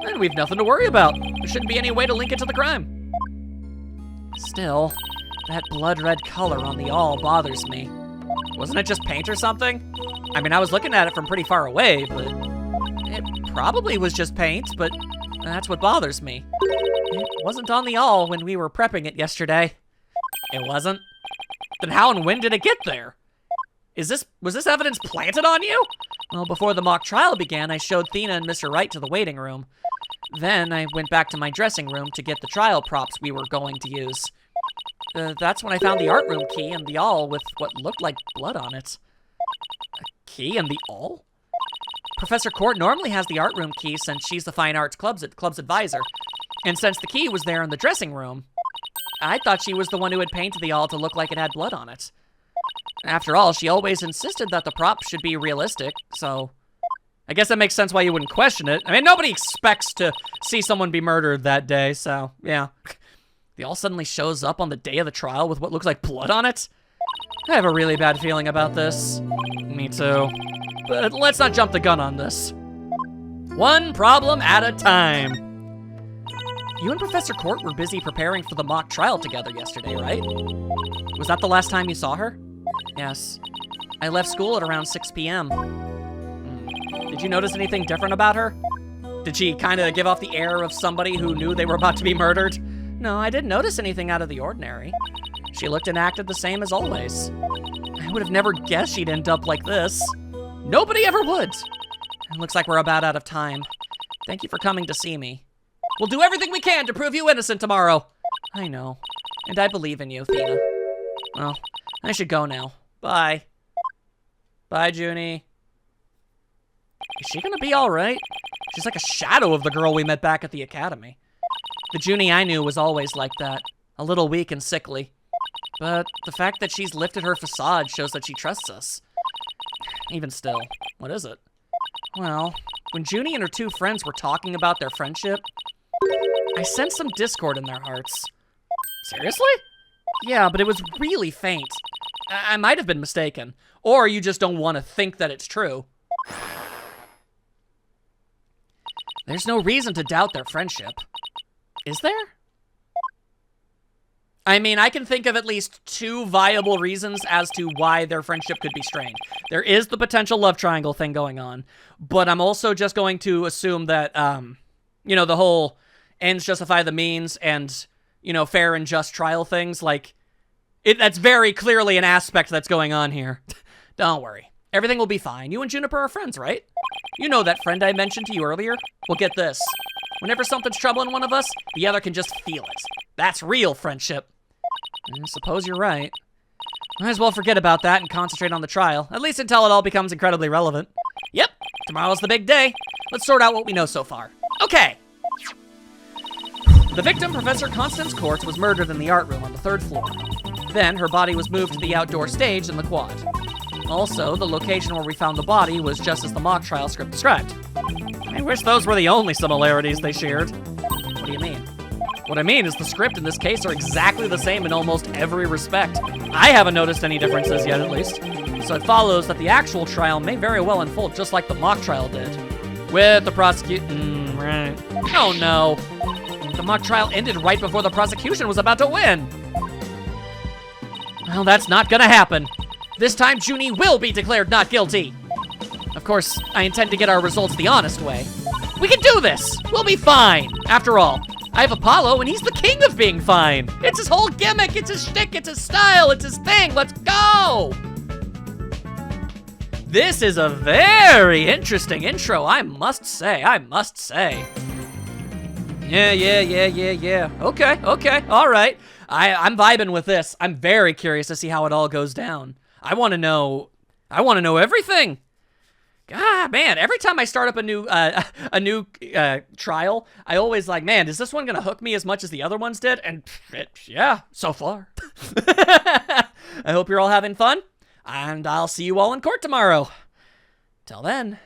Then we've nothing to worry about. There shouldn't be any way to link it to the crime. Still, that blood red color on the awl bothers me. Wasn't it just paint or something? I mean, I was looking at it from pretty far away, but it probably was just paint, but that's what bothers me. It wasn't on the awl when we were prepping it yesterday. It wasn't? Then how and when did it get there? Was this evidence planted on you? Well, before the mock trial began, I showed Thena and Mr. Wright to the waiting room. Then I went back to my dressing room to get the trial props we were going to use. That's when I found the art room key and the awl with what looked like blood on it. A key and the awl? Professor Court normally has the art room key since she's the Fine Arts Club's advisor. And since the key was there in the dressing room, I thought she was the one who had painted the awl to look like it had blood on it. After all, she always insisted that the props should be realistic, so I guess that makes sense why you wouldn't question it. I mean, nobody expects to see someone be murdered that day, so yeah. The awl suddenly shows up on the day of the trial with what looks like blood on it? I have a really bad feeling about this. Me too. But let's not jump the gun on this. One problem at a time. You and Professor Court were busy preparing for the mock trial together yesterday, right? Was that the last time you saw her? Yes. I left school at around 6 p.m. Did you notice anything different about her? Did she kind of give off the air of somebody who knew they were about to be murdered? No, I didn't notice anything out of the ordinary. She looked and acted the same as always. I would have never guessed she'd end up like this. Nobody ever would. It looks like we're about out of time. Thank you for coming to see me. We'll do everything we can to prove you innocent tomorrow. I know. And I believe in you, Thena. Well, I should go now. Bye. Bye, Junie. Is she gonna be all right? She's like a shadow of the girl we met back at the academy. The Junie I knew was always like that, a little weak and sickly. But the fact that she's lifted her facade shows that she trusts us. Even still, what is it? Well, when Junie and her two friends were talking about their friendship, I sensed some discord in their hearts. Seriously? Yeah, but it was really faint. I might have been mistaken. Or you just don't want to think that it's true. There's no reason to doubt their friendship. Is there? I mean, I can think of at least 2 viable reasons as to why their friendship could be strained. There is the potential love triangle thing going on, but I'm also just going to assume that, you know, the whole ends justify the means and, you know, fair and just trial things, like, that's very clearly an aspect that's going on here. Don't worry. Everything will be fine. You and Juniper are friends, right? You know that friend I mentioned to you earlier? Well, get this. Whenever something's troubling one of us, the other can just feel it. That's real friendship. I suppose you're right. Might as well forget about that and concentrate on the trial, at least until it all becomes incredibly relevant. Yep, tomorrow's the big day. Let's sort out what we know so far. Okay. The victim, Professor Constance Court, was murdered in the art room on the 3rd floor. Then, her body was moved to the outdoor stage in the quad. Also, the location where we found the body was just as the mock trial script described. I wish those were the only similarities they shared. What do you mean? What I mean is the script in this case are exactly the same in almost every respect. I haven't noticed any differences yet, at least. So it follows that the actual trial may very well unfold just like the mock trial did. With the right. Oh no. The mock trial ended right before the prosecution was about to win. Well, that's not gonna happen. This time, Junie will be declared not guilty. Of course, I intend to get our results the honest way. We can do this! We'll be fine! After all, I have Apollo, and he's the king of being fine! It's his whole gimmick, it's his shtick, it's his style, it's his thing! Let's go! This is a very interesting intro, I must say. Yeah. Okay, all right. I'm vibing with this. I'm very curious to see how it all goes down. I want to know everything. God, man, every time I start up a new trial, I always like, man, is this one gonna hook me as much as the other ones did? And yeah, so far. I hope you're all having fun, and I'll see you all in court tomorrow. Till then.